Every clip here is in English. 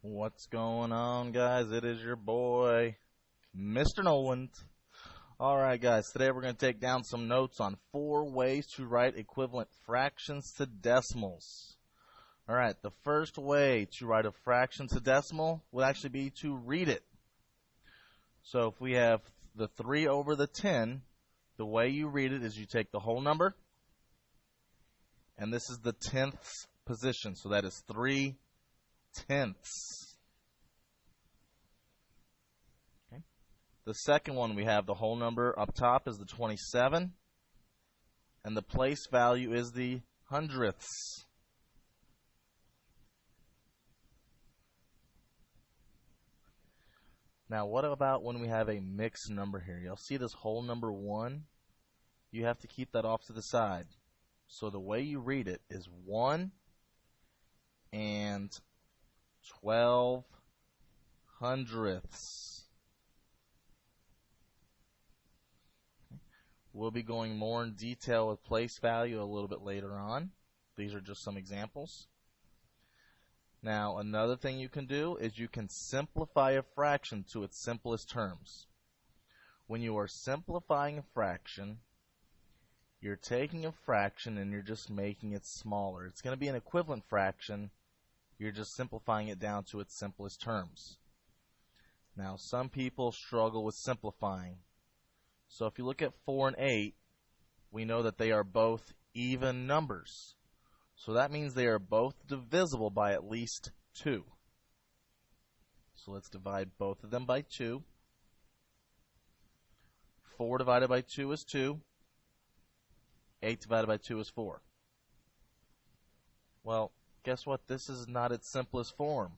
What's going on, guys? It is your boy, Mr. Noland. Alright, guys, today we're going to take down some notes on 4 ways to write equivalent fractions to decimals. Alright, the first way to write a fraction to decimal would actually be to read it. So if we have the 3 over the 10, the way you read it is you take the whole number, and this is the 10th position, so that is 3 tenths. Okay. The second one, we have the whole number up top is the 27, and the place value is the hundredths. Now, what about when we have a mixed number here? You'll see this whole number 1. You have to keep that off to the side. So the way you read it is 1 and 12 hundredths. We'll be going more in detail with place value a little bit later on. These are just some examples. Now, another thing you can do is you can simplify a fraction to its simplest terms. When you are simplifying a fraction, you're taking a fraction and you're just making it smaller. It's going to be an equivalent fraction. You're just simplifying it down to its simplest terms. Now, some people struggle with simplifying. So if you look at 4 and 8, we know that they are both even numbers. So that means they are both divisible by at least 2. So let's divide both of them by 2. 4 divided by 2 is 2. 8 divided by 2 is 4. Well, guess what? This is not its simplest form.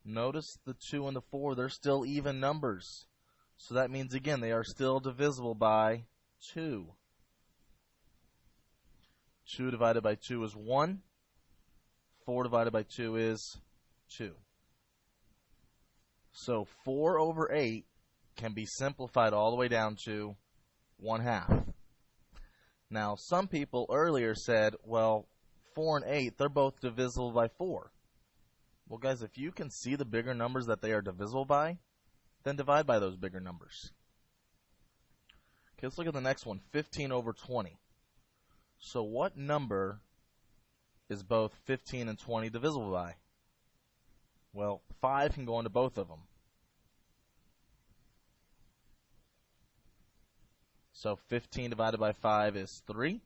Notice the 2 and the 4, they're still even numbers. So that means, again, they are still divisible by 2. 2 divided by 2 is 1. 4 divided by 2 is 2. So 4 over 8 can be simplified all the way down to 1/2. Now, some people earlier said, well, 4 and 8, they're both divisible by 4. Well, guys, if you can see the bigger numbers that they are divisible by, then divide by those bigger numbers. Okay, let's look at the next one, 15 over 20. So what number is both 15 and 20 divisible by? Well, 5 can go into both of them. So 15 divided by 5 is 3.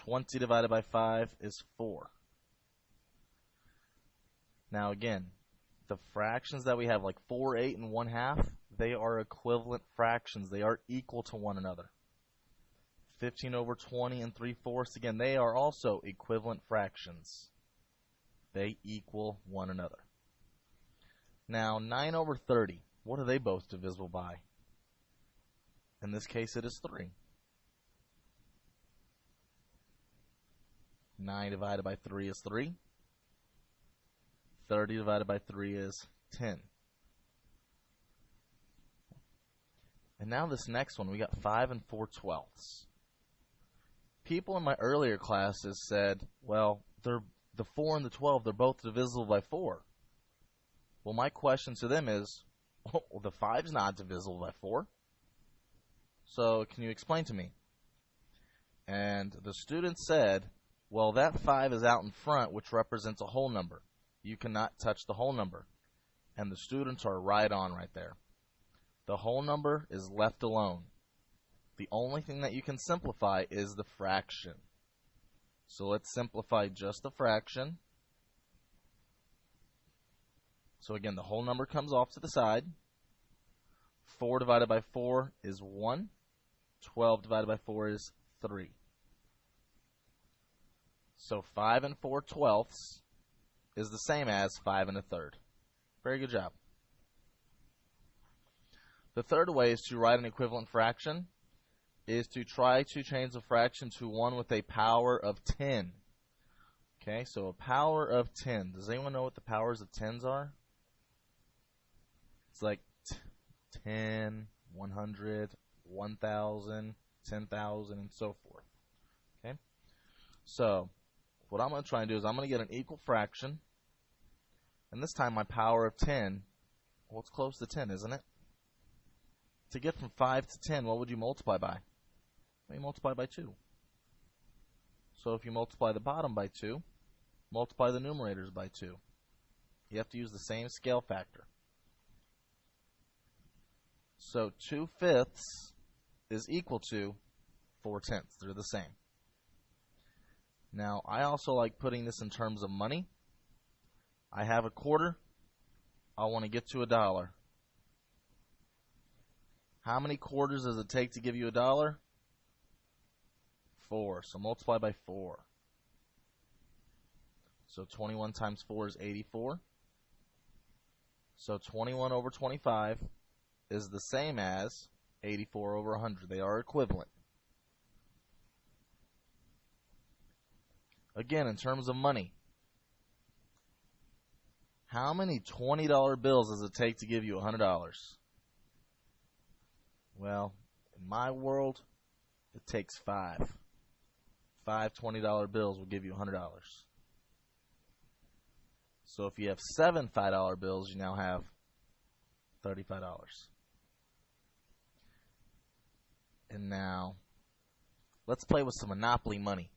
20 divided by 5 is 4. Now again, the fractions that we have, like 4, 8, and 1/2, they are equivalent fractions. They are equal to one another. 15 over 20 and 3/4, again, they are also equivalent fractions. They equal one another. Now, 9 over 30, what are they both divisible by? In this case, it is 3. 9 divided by 3 is 3. 30 divided by 3 is 10. And now this next one, we got 5 and 4/12. People in my earlier classes said, well, the 4 and the 12, they're both divisible by 4. Well, my question to them is, well, the 5 is not divisible by 4. So can you explain to me? And the student said, well, that 5 is out in front, which represents a whole number. You cannot touch the whole number. And the students are right on right there. The whole number is left alone. The only thing that you can simplify is the fraction. So let's simplify just the fraction. So again, the whole number comes off to the side. 4 divided by 4 is 1. 12 divided by 4 is 3. So 5 and 4/12 is the same as 5 and 1/3. Very good job. The third way is to write an equivalent fraction is to try to change the fraction to one with a power of 10. Okay, so a power of 10. Does anyone know what the powers of 10s are? It's like 10, 100, 1,000, 10,000, and so forth. Okay, so what I'm going to try and do is I'm going to get an equal fraction, And this time my power of 10, well, it's close to 10, isn't it? To get from 5 to 10, what would you multiply by? Well, you multiply by 2. So if you multiply the bottom by 2, multiply the numerators by 2. You have to use the same scale factor. So 2/5 is equal to 4/10. They're the same. Now, I also like putting this in terms of money. I have a quarter. I want to get to $1. How many quarters does it take to give you $1? 4. So multiply by 4. So 21 times 4 is 84. So 21 over 25 is the same as 84 over 100. They are equivalent. Again, in terms of money, how many $20 bills does it take to give you $100? Well, in my world, it takes 5. 5 $20 bills will give you $100. So if you have 7 $5 bills, you now have $35. And now, let's play with some Monopoly money.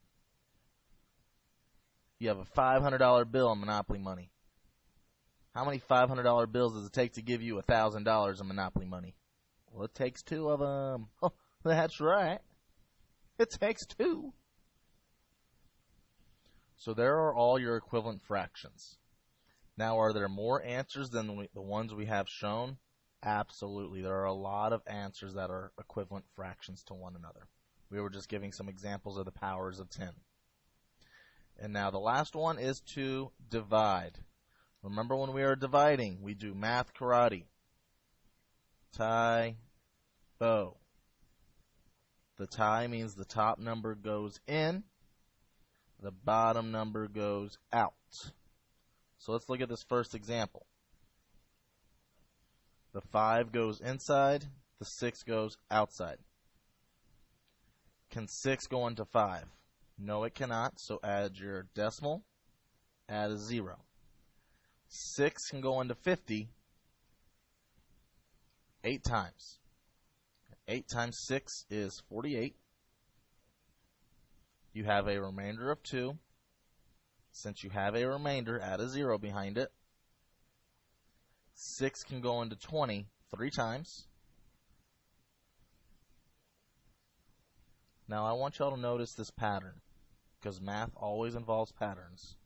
You have a $500 bill in Monopoly money. How many $500 bills does it take to give you $1,000 in Monopoly money? Well, it takes 2 of them. Oh, that's right. It takes 2. So there are all your equivalent fractions. Now, are there more answers than the ones we have shown? Absolutely. There are a lot of answers that are equivalent fractions to one another. We were just giving some examples of the powers of 10. And now the last one is to divide. Remember when we are dividing, we do math karate. Tai, bo. The tie means the top number goes in, the bottom number goes out. So let's look at this first example. The 5 goes inside, the 6 goes outside. Can 6 go into 5? No, it cannot, so add your decimal, add a 0. 6 can go into 50 8 times. 8 times 6 is 48. You have a remainder of 2. Since you have a remainder, add a 0 behind it. 6 can go into 20 3 times. Now I want y'all to notice this pattern, because math always involves patterns.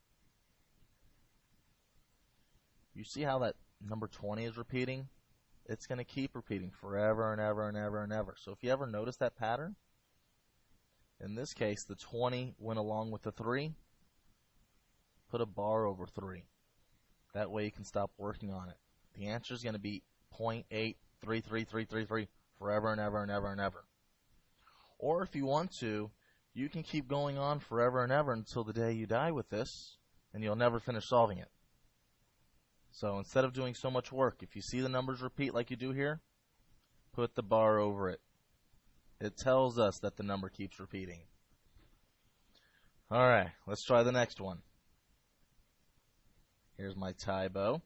You see how that number 20 is repeating? It's going to keep repeating forever and ever and ever and ever. So if you ever notice that pattern, in this case, the 20 went along with the 3. Put a bar over 3. That way you can stop working on it. The answer is going to be 0.833333 forever and ever and ever and ever. Or if you want to, you can keep going on forever and ever until the day you die with this, and you'll never finish solving it. So instead of doing so much work, if you see the numbers repeat like you do here, put the bar over it. It tells us that the number keeps repeating. Alright, let's try the next one. Here's my tie bow.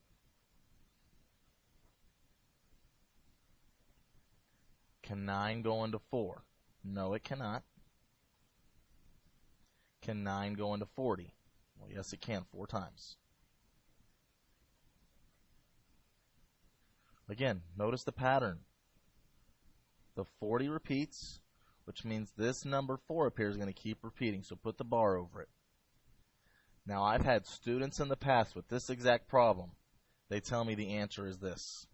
Can 9 go into 4? No, it cannot. Can 9 go into 40? Well, yes, it can, 4 times. Again, notice the pattern. The 40 repeats, which means this number 4 up here is going to keep repeating, so put the bar over it. Now, I've had students in the past with this exact problem. They tell me the answer is this.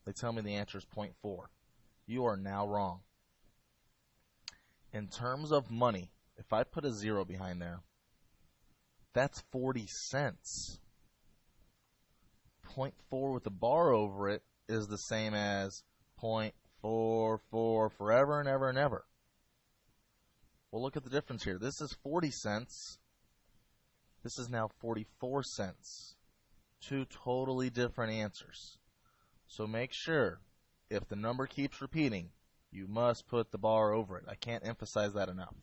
They tell me the answer is 0.4. You are now wrong. In terms of money, if I put a 0 behind there, that's 40 cents. 0.4 with a bar over it is the same as 0.44 forever and ever and ever. Well, look at the difference here. This is 40 cents. This is now 44 cents. 2 totally different answers. So make sure, if the number keeps repeating, you must put the bar over it. I can't emphasize that enough.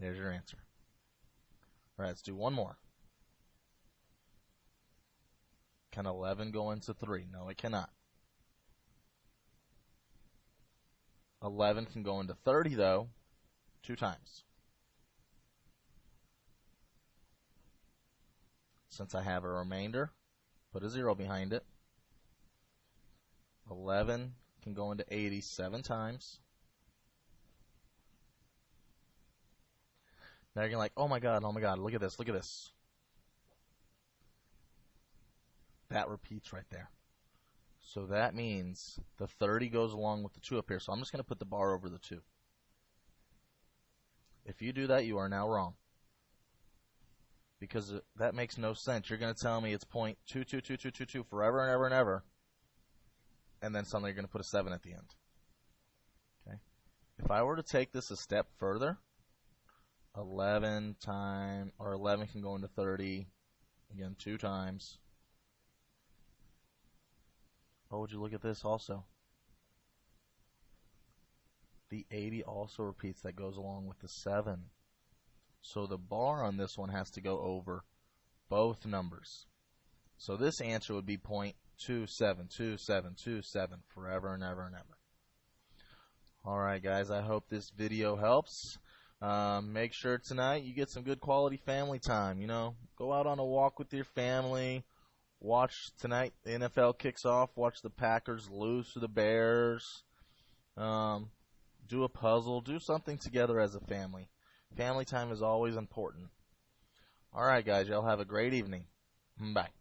There's your answer. All right, let's do one more. Can 11 go into 3? No, it cannot. 11 can go into 30, though, 2 times. Since I have a remainder, put a 0 behind it. 11 can go into 80 7 times. Now you're like, oh my God, look at this. That repeats right there. So that means the 30 goes along with the 2 up here. So I'm just going to put the bar over the 2. If you do that, you are now wrong. Because that makes no sense. You're going to tell me it's 0.22222 forever and ever and ever. And then suddenly you're going to put a 7 at the end. Okay. If I were to take this a step further, 11 can go into 30, again 2 times. Oh, would you look at this also? The 80 also repeats. That goes along with the 7. So the bar on this one has to go over both numbers. So this answer would be 0.272727 forever and ever and ever. Alright guys, I hope this video helps. Make sure tonight you get some good quality family time. You know, go out on a walk with your family. Watch tonight, the NFL kicks off. Watch the Packers lose to the Bears. Do a puzzle. Do something together as a family. Family time is always important. Alright guys, y'all have a great evening. Bye.